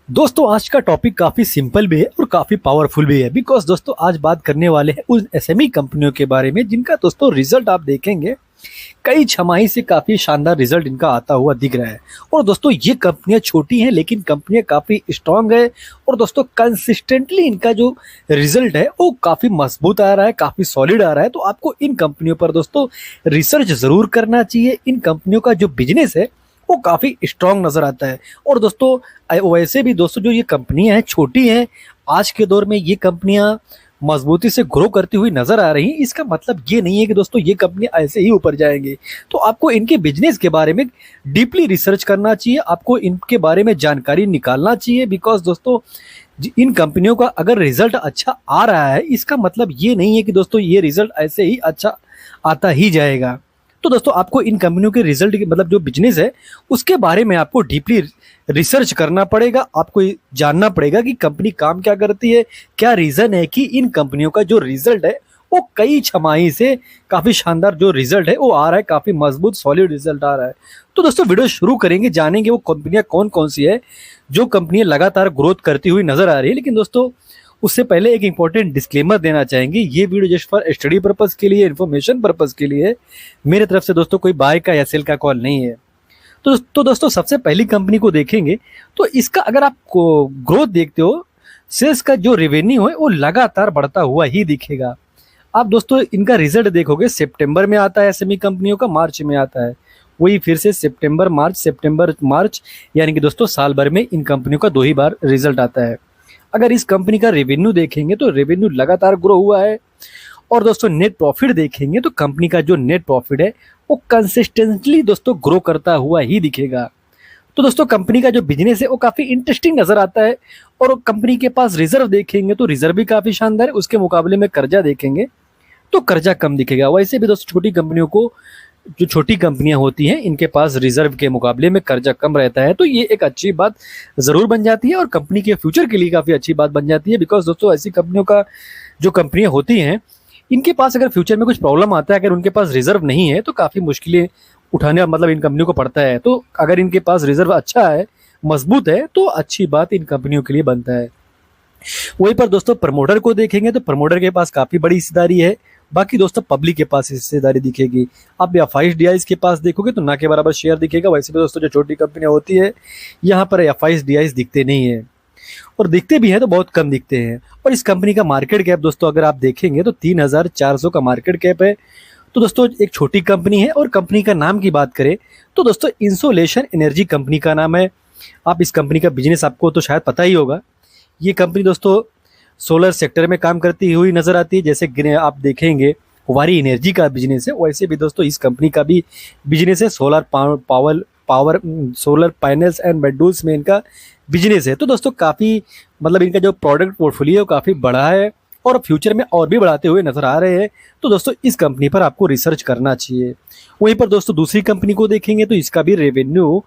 दोस्तों आज का टॉपिक काफ़ी सिंपल भी है और काफ़ी पावरफुल भी है बिकॉज दोस्तों आज बात करने वाले हैं उन एसएमई कंपनियों के बारे में जिनका दोस्तों रिजल्ट आप देखेंगे कई छमाही से काफ़ी शानदार रिजल्ट इनका आता हुआ दिख रहा है। और दोस्तों ये कंपनियां छोटी हैं लेकिन कंपनियां काफ़ी स्ट्रांग है और दोस्तों कंसिस्टेंटली इनका जो रिजल्ट है वो काफ़ी मजबूत आ रहा है, काफ़ी सॉलिड आ रहा है। तो आपको इन कंपनियों पर दोस्तों रिसर्च ज़रूर करना चाहिए। इन कंपनियों का जो बिजनेस है वो काफ़ी स्ट्रांग नज़र आता है। और दोस्तों वैसे भी दोस्तों जो ये कंपनियां हैं छोटी हैं, आज के दौर में ये कंपनियां मजबूती से ग्रो करती हुई नजर आ रही हैं। इसका मतलब ये नहीं है कि दोस्तों ये कंपनियां ऐसे ही ऊपर जाएंगे। तो आपको इनके बिजनेस के बारे में डीपली रिसर्च करना चाहिए, आपको इनके बारे में जानकारी निकालना चाहिए बिकॉज दोस्तों इन कंपनियों का अगर रिजल्ट अच्छा आ रहा है इसका मतलब ये नहीं है कि दोस्तों ये रिजल्ट ऐसे ही अच्छा आता ही जाएगा। तो दोस्तों आपको इन कंपनियों के रिजल्ट के मतलब जो बिजनेस है उसके बारे में आपको डीपली रिसर्च करना पड़ेगा। आपको ये जानना पड़ेगा कि कंपनी काम क्या करती है, क्या रीजन है कि इन कंपनियों का जो रिजल्ट है वो कई छमाही से काफी शानदार जो रिजल्ट है वो आ रहा है, काफी मजबूत सॉलिड रिजल्ट आ रहा है। तो दोस्तों वीडियो शुरू करेंगे, जानेंगे वो कंपनियां कौन कौन सी है जो कंपनियां लगातार ग्रोथ करती हुई नजर आ रही है। लेकिन दोस्तों उससे पहले एक इंपॉर्टेंट डिस्क्लेमर देना चाहेंगे, ये video just for study purpose के लिए, इन्फॉर्मेशन पर्पस के लिए मेरे तरफ से दोस्तों कोई बाय का या सेल का कॉल नहीं है। तो दोस्तों सबसे पहली कंपनी को देखेंगे तो इसका अगर आप ग्रोथ देखते हो, सेल्स का जो रेवेन्यू है वो लगातार बढ़ता हुआ ही दिखेगा। आप दोस्तों इनका रिजल्ट देखोगे सितंबर में आता है, एसएमई कंपनियों का मार्च में आता है। वही फिर से सितंबर मार्च यानी कि दोस्तों साल भर में इन कंपनियों का 2 ही बार रिजल्ट आता है। अगर इस कंपनी का रेवेन्यू देखेंगे तो रेवेन्यू लगातार ग्रो हुआ है। और दोस्तों नेट प्रॉफिट देखेंगे तो कंपनी का जो नेट प्रॉफिट है वो कंसिस्टेंटली दोस्तों ग्रो करता हुआ ही दिखेगा। तो दोस्तों कंपनी का जो बिजनेस है वो काफी इंटरेस्टिंग नजर आता है। और कंपनी के पास रिजर्व देखेंगे तो रिजर्व भी काफी शानदार है, उसके मुकाबले में कर्जा देखेंगे तो कर्जा कम दिखेगा। वैसे भी दोस्तों छोटी कंपनियों को, जो छोटी कंपनियां होती हैं इनके पास रिजर्व के मुकाबले में कर्जा कम रहता है, तो ये एक अच्छी बात जरूर बन जाती है और कंपनी के फ्यूचर के लिए काफी अच्छी बात बन जाती है। बिकॉज दोस्तों ऐसी कंपनियों का जो कंपनियां होती हैं इनके पास अगर फ्यूचर में कुछ प्रॉब्लम आता है, अगर उनके पास रिजर्व नहीं है तो काफी मुश्किलें उठाने मतलब इन कंपनियों को पड़ता है। तो अगर इनके पास रिजर्व अच्छा है, मजबूत है, तो अच्छी बात इन कंपनियों के लिए बनता है। वहीं पर दोस्तों प्रमोटर को देखेंगे तो प्रमोटर के पास काफी बड़ी हिस्सेदारी है। बाकी दोस्तों पब्लिक के पास हिस्सेदारी दिखेगी। आप एफ डीआईज के पास देखोगे तो ना के बराबर शेयर दिखेगा। वैसे भी दोस्तों जो छोटी कंपनियां होती है यहाँ पर एफ डीआईज दिखते नहीं है, और दिखते भी हैं तो बहुत कम दिखते हैं। और इस कंपनी का मार्केट कैप दोस्तों अगर आप देखेंगे तो 3,400 का मार्केट कैप है। तो दोस्तों एक छोटी कंपनी है। और कंपनी का नाम की बात करें तो दोस्तों इंसोलेशन एनर्जी कंपनी का नाम है। आप इस कंपनी का बिजनेस आपको तो शायद पता ही होगा। ये कंपनी दोस्तों सोलर सेक्टर में काम करती हुई नजर आती है। जैसे आप देखेंगे वारी एनर्जी का बिजनेस है, वैसे भी दोस्तों इस कंपनी का भी बिजनेस है। Power solar panels and modules में इनका बिजनेस है। तो दोस्तों काफ़ी मतलब इनका जो प्रोडक्ट पोर्टफोलियो काफ़ी बड़ा है और फ्यूचर में और भी बढ़ाते हुए नजर आ रहे हैं। तो दोस्तों इस कंपनी पर आपको रिसर्च करना चाहिए। वहीं पर दोस्तों दूसरी कंपनी को देखेंगे तो इसका भी रेवेन्यू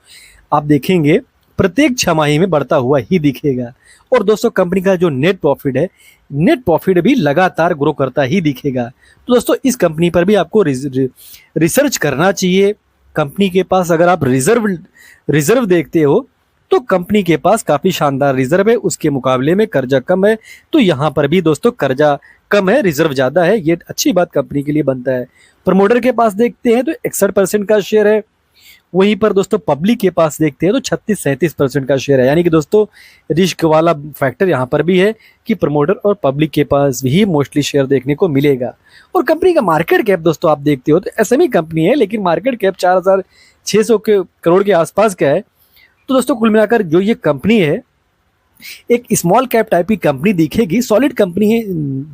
आप देखेंगे प्रत्येक छमाही में बढ़ता हुआ ही दिखेगा। और दोस्तों कंपनी का जो नेट प्रॉफिट है, नेट प्रॉफिट भी लगातार ग्रो करता ही दिखेगा। तो दोस्तों इस कंपनी पर भी आपको रिसर्च करना चाहिए। कंपनी के पास अगर आप रिजर्व देखते हो तो कंपनी के पास काफी शानदार रिजर्व है, उसके मुकाबले में कर्जा कम है। तो यहाँ पर भी दोस्तों कर्जा कम है, रिजर्व ज्यादा है, ये अच्छी बात कंपनी के लिए बनता है। प्रमोटर के पास देखते हैं तो 61% का शेयर है। वहीं पर दोस्तों पब्लिक के पास देखते हैं तो 36-37% का शेयर है। यानी कि दोस्तों रिस्क वाला फैक्टर यहाँ पर भी है कि प्रमोटर और पब्लिक के पास भी मोस्टली शेयर देखने को मिलेगा। और कंपनी का मार्केट कैप दोस्तों आप देखते हो तो एसएमई कंपनी है लेकिन मार्केट कैप 4,600 करोड़ के आसपास का है। तो दोस्तों कुल मिलाकर जो ये कंपनी है एक स्मॉल कैप टाइप की कंपनी दिखेगी, सॉलिड कंपनी है,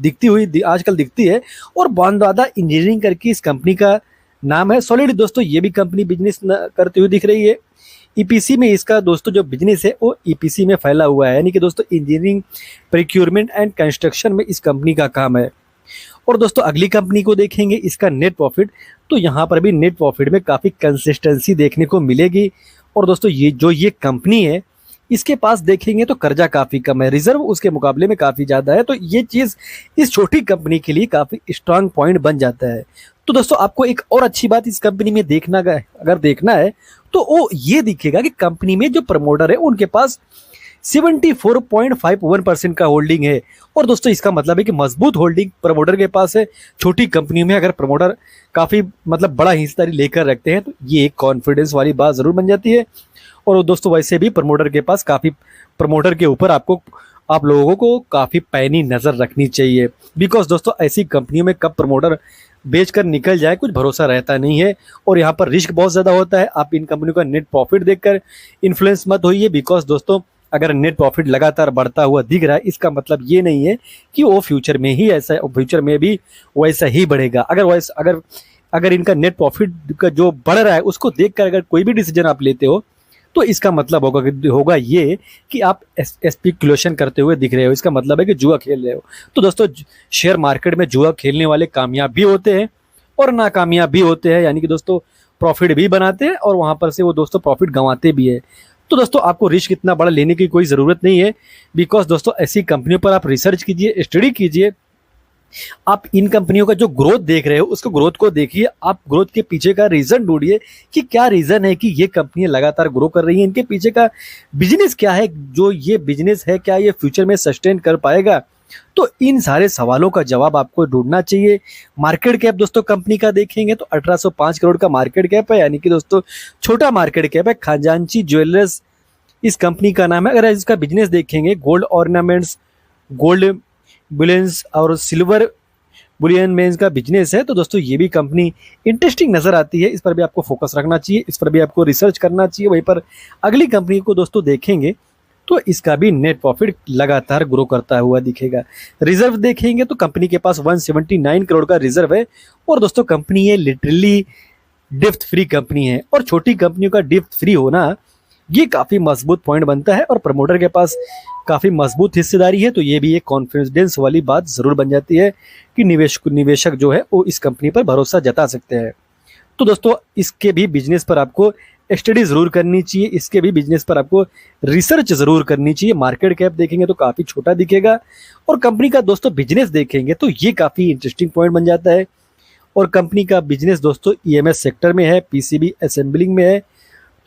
दिखती हुई आजकल दिखती है। और बांदादा इंजीनियरिंग करके इस कंपनी का नाम है। सॉलिड दोस्तों ये भी कंपनी बिजनेस करती हुई दिख रही है। ईपीसी में इसका दोस्तों जो बिजनेस है वो ईपीसी में फैला हुआ है, यानी कि दोस्तों इंजीनियरिंग, प्रिक्योरमेंट एंड कंस्ट्रक्शन में इस कंपनी का काम है। और दोस्तों अगली कंपनी को देखेंगे इसका नेट प्रॉफिट, तो यहाँ पर भी नेट प्रॉफिट में काफ़ी कंसिस्टेंसी देखने को मिलेगी। और दोस्तों ये कंपनी है इसके पास देखेंगे तो कर्जा काफ़ी कम है, रिजर्व उसके मुकाबले में काफ़ी ज़्यादा है। तो ये चीज़ इस छोटी कंपनी के लिए काफ़ी स्ट्रांग पॉइंट बन जाता है। तो दोस्तों आपको एक और अच्छी बात इस कंपनी में अगर देखना है तो वो ये दिखेगा कि कंपनी में जो प्रमोटर है उनके पास 74.51% का होल्डिंग है। और दोस्तों इसका मतलब है कि मजबूत होल्डिंग प्रमोटर के पास है। छोटी कंपनियों में अगर प्रमोटर काफी मतलब बड़ा हिस्सेदारी लेकर रखते हैं तो ये एक कॉन्फिडेंस वाली बात जरूर बन जाती है। और दोस्तों वैसे भी प्रमोटर के पास काफी, प्रमोटर के ऊपर आप लोगों को काफी पैनी नजर रखनी चाहिए। बिकॉज दोस्तों ऐसी कंपनियों में कब प्रमोटर बेचकर निकल जाए कुछ भरोसा रहता नहीं है, और यहाँ पर रिस्क बहुत ज्यादा होता है। आप इन कंपनियों का नेट प्रॉफिट देखकर इन्फ्लुएंस मत होइए। बिकॉज दोस्तों अगर नेट प्रॉफिट लगातार बढ़ता हुआ दिख रहा है इसका मतलब ये नहीं है कि वो फ्यूचर में ही ऐसा, फ्यूचर में भी वैसा ही बढ़ेगा। अगर इनका नेट प्रॉफिट का जो बढ़ रहा है उसको देखकर अगर कोई भी डिसीजन आप लेते हो तो इसका मतलब होगा ये कि आप स्पेकुलेशन करते हुए दिख रहे हो। इसका मतलब है कि जुआ खेल रहे हो। तो दोस्तों शेयर मार्केट में जुआ खेलने वाले कामयाब भी होते हैं और नाकामयाब भी होते हैं, यानी कि दोस्तों प्रॉफिट भी बनाते हैं और वहां पर से वो दोस्तों प्रॉफिट गंवाते भी है। तो दोस्तों आपको रिस्क इतना बड़ा लेने की कोई ज़रूरत नहीं है। बिकॉज दोस्तों ऐसी कंपनियों पर आप रिसर्च कीजिए, स्टडी कीजिए। आप इन कंपनियों का जो ग्रोथ देख रहे हो उसको ग्रोथ को देखिए, आप ग्रोथ के पीछे का रीज़न ढूंढिए कि क्या रीज़न है कि ये कंपनियां लगातार ग्रो कर रही हैं। इनके पीछे का बिजनेस क्या है, जो ये बिजनेस है क्या ये फ्यूचर में सस्टेन कर पाएगा। तो इन सारे सवालों का जवाब आपको ढूंढना चाहिए। मार्केट कैप दोस्तों कंपनी का देखेंगे तो 1805 करोड़ का मार्केट कैप है, यानी कि दोस्तों छोटा मार्केट कैप है। खजांची ज्वेलर्स इस कंपनी का नाम है। अगर इसका बिजनेस देखेंगे गोल्ड ऑर्नामेंट्स, गोल्ड बुलियंस और सिल्वर बुलियन में इसका बिजनेस है। तो दोस्तों ये भी कंपनी इंटरेस्टिंग नजर आती है, इस पर भी आपको फोकस रखना चाहिए, इस पर भी आपको रिसर्च करना चाहिए। वहीं पर अगली कंपनी को दोस्तों देखेंगे तो इसका भी नेट प्रॉफिट लगातार ग्रो करता हुआ दिखेगा। रिजर्व देखेंगे तो कंपनी के पास 179 करोड़ का रिजर्व है। और दोस्तों कंपनी ये लिटरली डिप्थ फ्री कंपनी है, और छोटी कंपनियों का डिप्थ फ्री होना ये काफी मजबूत पॉइंट बनता है। और प्रमोटर के पास काफी मजबूत हिस्सेदारी है, तो ये भी एक कॉन्फिडेंस वाली बात जरूर बन जाती है कि निवेशक जो है वो इस कंपनी पर भरोसा जता सकते हैं। तो दोस्तों इसके भी बिजनेस पर आपको स्टडी जरूर करनी चाहिए, इसके भी बिजनेस पर आपको रिसर्च जरूर करनी चाहिए। मार्केट कैप देखेंगे तो काफी छोटा दिखेगा, और कंपनी का दोस्तों बिजनेस देखेंगे तो ये काफी इंटरेस्टिंग पॉइंट बन जाता है। और कंपनी का बिजनेस दोस्तों ईएमएस सेक्टर में है, पीसीबी असेंबलिंग में है।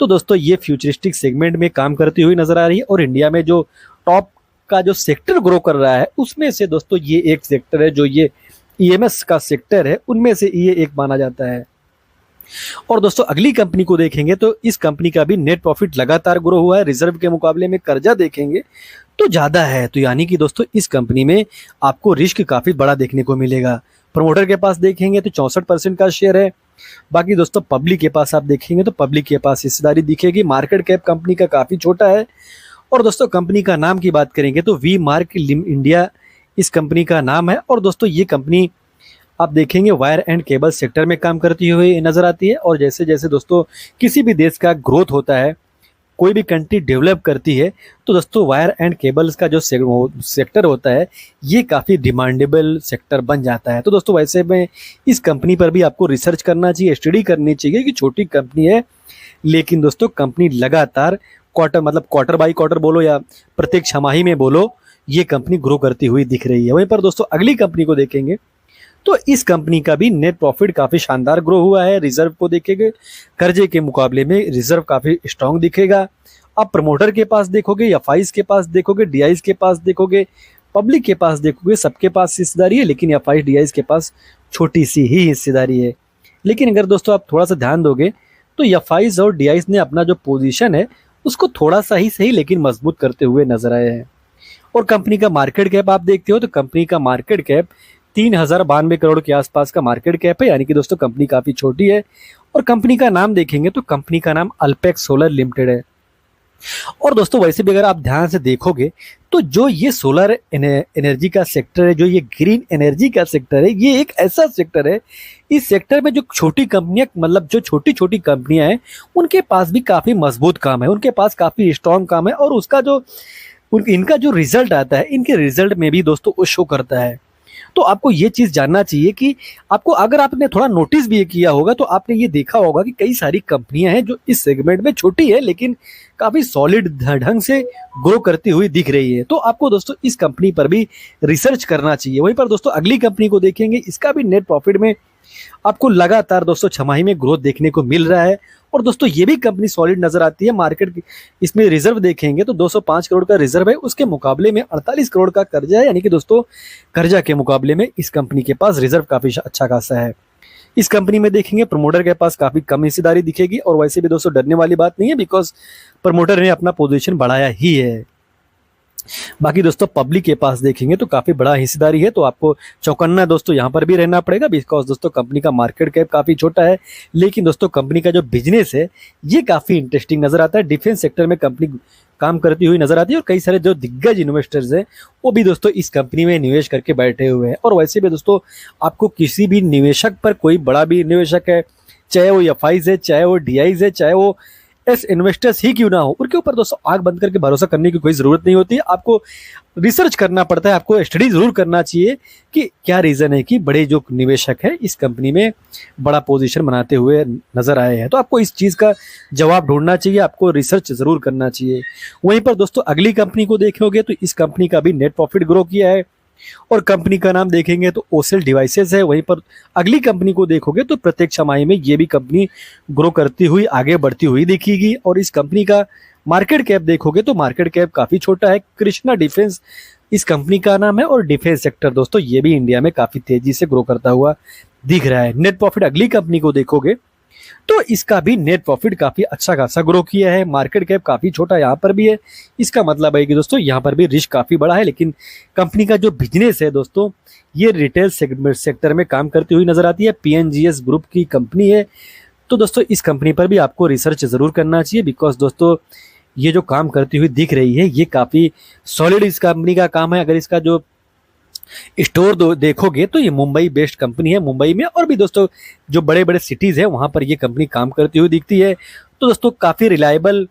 तो दोस्तों ये फ्यूचरिस्टिक सेगमेंट में काम करती हुई नजर आ रही है, और इंडिया में जो टॉप का जो सेक्टर ग्रो कर रहा है उसमें से दोस्तों ये एक सेक्टर है, जो ये ईएमएस का सेक्टर है उनमें से ये एक माना जाता है। और दोस्तों अगली कंपनी को देखेंगे तो इस कंपनी का भी नेट प्रॉफिट लगातार ग्रो हुआ है। रिजर्व के मुकाबले में कर्जा देखेंगे तो ज्यादा है, तो यानी कि दोस्तों इस कंपनी में आपको रिस्क काफी बड़ा देखने को मिलेगा। प्रमोटर के पास देखेंगे तो 64% का शेयर है। बाकी दोस्तों पब्लिक के पास आप देखेंगे तो पब्लिक के पास हिस्सेदारी दिखेगी। मार्केट कैप कंपनी का काफी छोटा है। और दोस्तों कंपनी का नाम की बात करेंगे तो वी मार्क इंडिया इस कंपनी का नाम है। और दोस्तों ये कंपनी आप देखेंगे वायर एंड केबल सेक्टर में काम करती हुई नजर आती है। और जैसे जैसे दोस्तों किसी भी देश का ग्रोथ होता है, कोई भी कंट्री डेवलप करती है, तो दोस्तों वायर एंड केबल्स का जो सेक्टर होता है ये काफ़ी डिमांडेबल सेक्टर बन जाता है। तो दोस्तों वैसे में इस कंपनी पर भी आपको रिसर्च करना चाहिए, स्टडी करनी चाहिए कि छोटी कंपनी है, लेकिन दोस्तों कंपनी लगातार क्वार्टर बाई क्वार्टर बोलो या प्रत्येक छमाही में बोलो, ये कंपनी ग्रो करती हुई दिख रही है। वहीं पर दोस्तों अगली कंपनी को देखेंगे तो इस कंपनी का भी नेट प्रॉफिट काफी शानदार ग्रो हुआ है। रिजर्व को देखेंगे, कर्जे के मुकाबले में रिजर्व काफी स्ट्रांग दिखेगा। आप प्रमोटर के पास देखोगे, एफआईज के पास देखोगे, डीआईज के पास देखोगे, पब्लिक के पास देखोगे, सबके पास हिस्सेदारी है, लेकिन एफआईज डीआईज के पास छोटी सी ही हिस्सेदारी है। लेकिन अगर दोस्तों आप थोड़ा सा ध्यान दोगे तो एफआईज और डीआईज ने अपना जो पोजीशन है उसको थोड़ा सा ही सही लेकिन मजबूत करते हुए नजर आए हैं। और कंपनी का मार्केट कैप आप देखते हो तो कंपनी का मार्केट कैप 3092 करोड़ के आसपास का मार्केट कैप है, यानी कि दोस्तों कंपनी काफी छोटी है। और कंपनी का नाम देखेंगे तो कंपनी का नाम अल्पेक्स सोलर लिमिटेड है। और दोस्तों वैसे भी अगर आप ध्यान से देखोगे तो जो ये सोलर एनर्जी का सेक्टर है, जो ये ग्रीन एनर्जी का सेक्टर है, ये एक ऐसा सेक्टर है, इस सेक्टर में जो छोटी कंपनियां मतलब जो छोटी छोटी कंपनियां हैं उनके पास भी काफी मजबूत काम है, उनके पास काफी स्ट्रांग काम है। और उसका जो इनका जो रिजल्ट आता है, इनके रिजल्ट में भी दोस्तों वो शो करता है। तो आपको ये चीज जानना चाहिए कि आपको, अगर आपने थोड़ा नोटिस भी किया होगा तो आपने ये देखा होगा कि कई सारी कंपनियां हैं जो इस सेगमेंट में छोटी है लेकिन काफी सॉलिड ढंग से ग्रो करती हुई दिख रही है। तो आपको दोस्तों इस कंपनी पर भी रिसर्च करना चाहिए। वहीं पर दोस्तों अगली कंपनी को देखेंगे, इसका भी नेट प्रॉफिट में आपको लगातार दोस्तों छमाही में ग्रोथ देखने को मिल रहा है। और दोस्तों ये भी कंपनी सॉलिड नजर आती है मार्केट की। इसमें रिजर्व देखेंगे तो 205 करोड़ का रिजर्व है, उसके मुकाबले में 48 करोड़ का कर्जा है, यानी कि दोस्तों कर्जा के मुकाबले में इस कंपनी के पास रिजर्व काफी अच्छा खासा है। इस कंपनी में देखेंगे प्रमोटर के पास काफी कम हिस्सेदारी दिखेगी, और वैसे भी दोस्तों डरने वाली बात नहीं है, बिकॉज प्रमोटर ने अपना पोजीशन बढ़ाया ही है। बाकी दोस्तों पब्लिक के पास देखेंगे तो काफी बड़ा हिस्सेदारी है, तो आपको चौकन्ना दोस्तों यहाँ पर भी रहना पड़ेगा, बिकॉज दोस्तों कंपनी का मार्केट कैप काफी छोटा है। लेकिन दोस्तों कंपनी का जो बिजनेस है ये काफी इंटरेस्टिंग नजर आता है। डिफेंस सेक्टर में कंपनी काम करती हुई नजर आती है, और कई सारे जो दिग्गज इन्वेस्टर्स हैं वो भी दोस्तों इस कंपनी में निवेश करके बैठे हुए हैं। और वैसे भी दोस्तों आपको किसी भी निवेशक पर, कोई बड़ा भी निवेशक है, चाहे वो एफआईज है, चाहे वो डीआईज है, चाहे वो एस इन्वेस्टर्स ही क्यों ना हो, उनके ऊपर दोस्तों आंख बंद करके भरोसा करने की कोई जरूरत नहीं होती है। आपको रिसर्च करना पड़ता है, आपको स्टडी जरूर करना चाहिए कि क्या रीजन है कि बड़े जो निवेशक है इस कंपनी में बड़ा पोजीशन बनाते हुए नजर आए हैं। तो आपको इस चीज का जवाब ढूंढना चाहिए, आपको रिसर्च जरूर करना चाहिए। वहीं पर दोस्तों अगली कंपनी को देखोगे तो इस कंपनी का भी नेट प्रॉफिट ग्रो किया है, और कंपनी का नाम देखेंगे तो ओसेल डिवाइसेस है। वहीं पर अगली कंपनी को देखोगे तो प्रत्येक छमाही में ये भी कंपनी ग्रो करती हुई आगे बढ़ती हुई दिखेगी। और इस कंपनी का मार्केट कैप देखोगे तो मार्केट कैप काफी छोटा है। कृष्णा डिफेंस इस कंपनी का नाम है, और डिफेंस सेक्टर दोस्तों ये भी इंडिया में काफी तेजी से ग्रो करता हुआ दिख रहा है। नेट प्रॉफिट अगली कंपनी को देखोगे तो इसका भी नेट प्रॉफिट काफी अच्छा खासा ग्रो किया है। मार्केट कैप काफी छोटा यहाँ पर भी है, इसका मतलब है कि दोस्तों यहाँ पर भी रिस्क काफी बड़ा है। लेकिन कंपनी का जो बिजनेस है दोस्तों ये रिटेल सेक्टर में काम करती हुई नजर आती है। पीएनजीएस ग्रुप की कंपनी है, तो दोस्तों इस कंपनी पर भी आपको रिसर्च जरूर करना चाहिए, बिकॉज दोस्तों ये जो काम करती हुई दिख रही है ये काफी सॉलिड इस कंपनी का काम है। अगर इसका जो स्टोर देखोगे तो ये मुंबई बेस्ड कंपनी है, मुंबई में और भी दोस्तों जो बड़े बड़े सिटीज है वहां पर ये कंपनी काम करती हुई दिखती है। तो दोस्तों काफी रिलायबल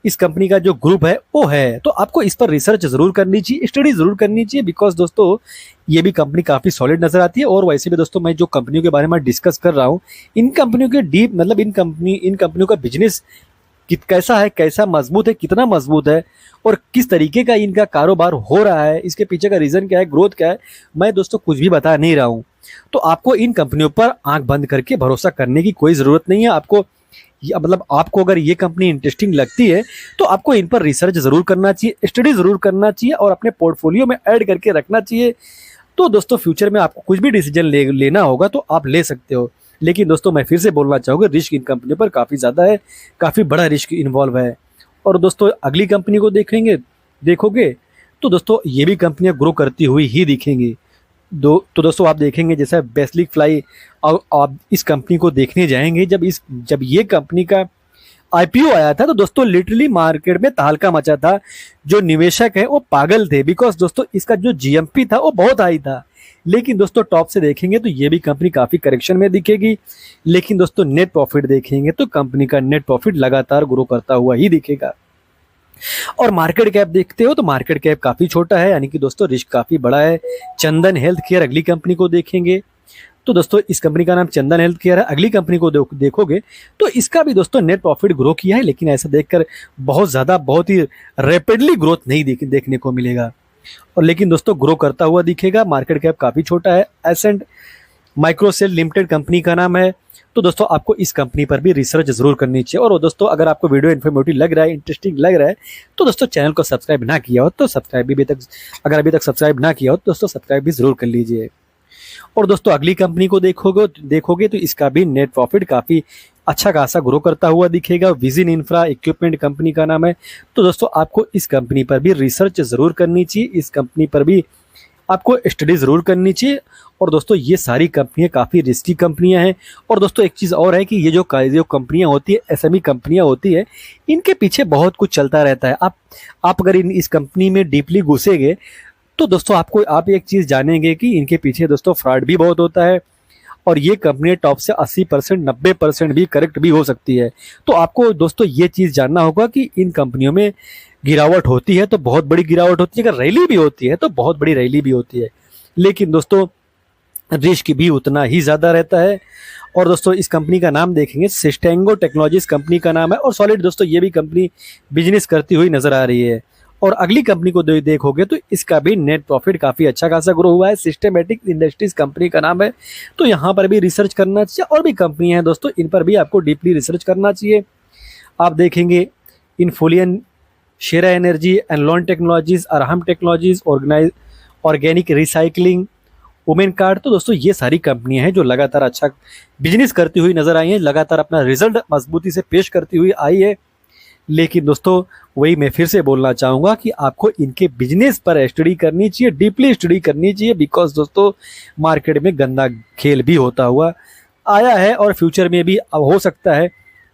इस कंपनी का जो ग्रुप है वो है, तो आपको इस पर रिसर्च जरूर करनी चाहिए, स्टडी जरूर करनी चाहिए, बिकॉज दोस्तों ये भी कंपनी काफी सॉलिड नजर आती है। और वैसे भी दोस्तों मैं जो कंपनियों के बारे में डिस्कस कर रहा हूँ इन कंपनियों के डीप मतलब इन कंपनियों का बिजनेस कैसा है, कैसा मजबूत है, कितना मजबूत है, और किस तरीके का इनका कारोबार हो रहा है, इसके पीछे का रीजन क्या है, ग्रोथ क्या है, मैं दोस्तों कुछ भी बता नहीं रहा हूं। तो आपको इन कंपनियों पर आंख बंद करके भरोसा करने की कोई जरूरत नहीं है। आपको मतलब आपको अगर ये कंपनी इंटरेस्टिंग लगती है तो आपको इन पर रिसर्च जरूर करना चाहिए, स्टडी जरूर करना चाहिए, और अपने पोर्टफोलियो में ऐड करके रखना चाहिए। तो दोस्तों फ्यूचर में आपको कुछ भी डिसीजन लेना होगा तो आप ले सकते हो। लेकिन दोस्तों मैं फिर से बोलना चाहूँगा रिस्क इन कंपनियों पर काफ़ी ज़्यादा है, काफ़ी बड़ा रिस्क इन्वॉल्व है। और दोस्तों अगली कंपनी को देखोगे तो दोस्तों ये भी कंपनियां ग्रो करती हुई ही दिखेंगी। तो दोस्तों आप देखेंगे जैसे बेस्लिक फ्लाई, और आप इस कंपनी को देखने जाएंगे जब ये कंपनी का आईपीओ आया था तो दोस्तों लिटरली मार्केट में तहलका मचा था। जो निवेशक है वो पागल थे, बिकॉज दोस्तों इसका जो जीएमपी था वो बहुत हाई था। लेकिन दोस्तों टॉप से देखेंगे तो ये भी कंपनी काफी करेक्शन में दिखेगी। लेकिन दोस्तों नेट प्रॉफिट देखेंगे तो कंपनी का नेट प्रॉफिट लगातार ग्रो करता हुआ ही दिखेगा। और मार्केट कैप देखते हो तो मार्केट कैप काफी छोटा है, यानी कि दोस्तों रिस्क काफी बड़ा है। चंदन हेल्थ केयर अगली कंपनी को देखेंगे तो दोस्तों इस कंपनी का नाम चंदन हेल्थ केयर है। अगली कंपनी को देखोगे तो इसका भी दोस्तों नेट प्रॉफिट ग्रो किया है, लेकिन ऐसा देखकर बहुत ही रैपिडली ग्रोथ नहीं देखने को मिलेगा। और लेकिन दोस्तों ग्रो करता हुआ दिखेगा। मार्केट कैप काफी छोटा है। एसेंट माइक्रोसेल लिमिटेड कंपनी का नाम है। तो दोस्तों आपको इस कंपनी पर भी रिसर्च जरूर करनी चाहिए। और दोस्तों अगर आपको वीडियो इन्फॉर्मेटिव लग रहा है, इंटरेस्टिंग लग रहा है, तो दोस्तों चैनल को सब्सक्राइब ना किया हो तो अगर अभी तक सब्सक्राइब ना किया हो तो दोस्तों सब्सक्राइब भी जरूर कर लीजिए। और दोस्तों अगली कंपनी को देखोगे तो इसका भी नेट प्रॉफिट काफी अच्छा खासा ग्रो करता हुआ दिखेगा। विजिन इंफ्रा इक्विपमेंट कंपनी का नाम है। तो दोस्तों आपको इस कंपनी पर भी रिसर्च जरूर करनी चाहिए, इस कंपनी पर भी आपको स्टडी जरूर करनी चाहिए। और दोस्तों ये सारी कंपनियां काफ़ी रिस्की कंपनियां हैं। और दोस्तों एक चीज़ और है कि ये जो कंपनियां होती है, एसएमई कंपनियां होती है, इनके पीछे बहुत कुछ चलता रहता है। आप अगर इस कंपनी में डीपली घुसेंगे तो दोस्तों आप एक चीज़ जानेंगे कि इनके पीछे दोस्तों फ्रॉड भी बहुत होता है। और ये कंपनी टॉप से 80% 90% भी करेक्ट भी हो सकती है। तो आपको दोस्तों ये चीज़ जानना होगा कि इन कंपनियों में गिरावट होती है तो बहुत बड़ी गिरावट होती है, अगर रैली भी होती है तो बहुत बड़ी रैली भी होती है। लेकिन दोस्तों रिस्क भी उतना ही ज़्यादा रहता है। और दोस्तों इस कंपनी का नाम देखेंगे सिस्टेंगो टेक्नोलॉजीज कंपनी का नाम है। और सॉलिड दोस्तों ये भी कंपनी बिजनेस करती हुई नजर आ रही है। और अगली कंपनी को देखोगे तो इसका भी नेट प्रॉफिट काफ़ी अच्छा खासा ग्रो हुआ है। सिस्टेमेटिक इंडस्ट्रीज कंपनी का नाम है। तो यहाँ पर भी रिसर्च करना चाहिए, और भी कंपनी हैं दोस्तों, इन पर भी आपको डीपली रिसर्च करना चाहिए। आप देखेंगे Infollion, Shera energy, Enlon technologies, Arham technologies, organic recycling, Womancart. तो दोस्तों ये सारी कंपनियां हैं जो लगातार अच्छा बिजनेस करती हुई नजर आई हैं, लगातार अपना रिजल्ट मजबूती से पेश करती हुई आई है। लेकिन दोस्तों वही मैं फिर से बोलना चाहूँगा कि आपको इनके बिजनेस पर स्टडी करनी चाहिए, डीपली स्टडी करनी चाहिए, बिकॉज दोस्तों मार्केट में गंदा खेल भी होता हुआ आया है और फ्यूचर में भी अब हो सकता है।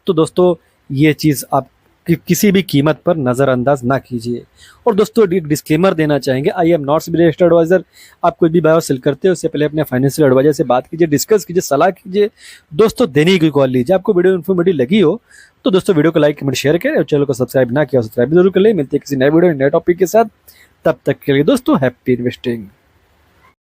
तो दोस्तों ये चीज़ आप किसी भी कीमत पर नज़रअंदाज ना कीजिए। और दोस्तों एक डिस्क्लेमर देना चाहेंगे, I am not registered advisor. आप कोई भी बाय और सेल करते हो उससे पहले अपने फाइनेंशियल एडवाइजर से बात कीजिए, डिस्कस कीजिए, सलाह कीजिए। दोस्तों देने की कॉल लीजिए। आपको वीडियो इन्फॉर्मेटिव लगी हो तो दोस्तों वीडियो को लाइक कमेंट शेयर करें, और चैनल को सब्सक्राइब ना किया सब्सक्राइब जरूर कर ले। मिलते हैं किसी नए वीडियो नए टॉपिक के साथ, तब तक के लिए दोस्तों हैप्पी इन्वेस्टिंग।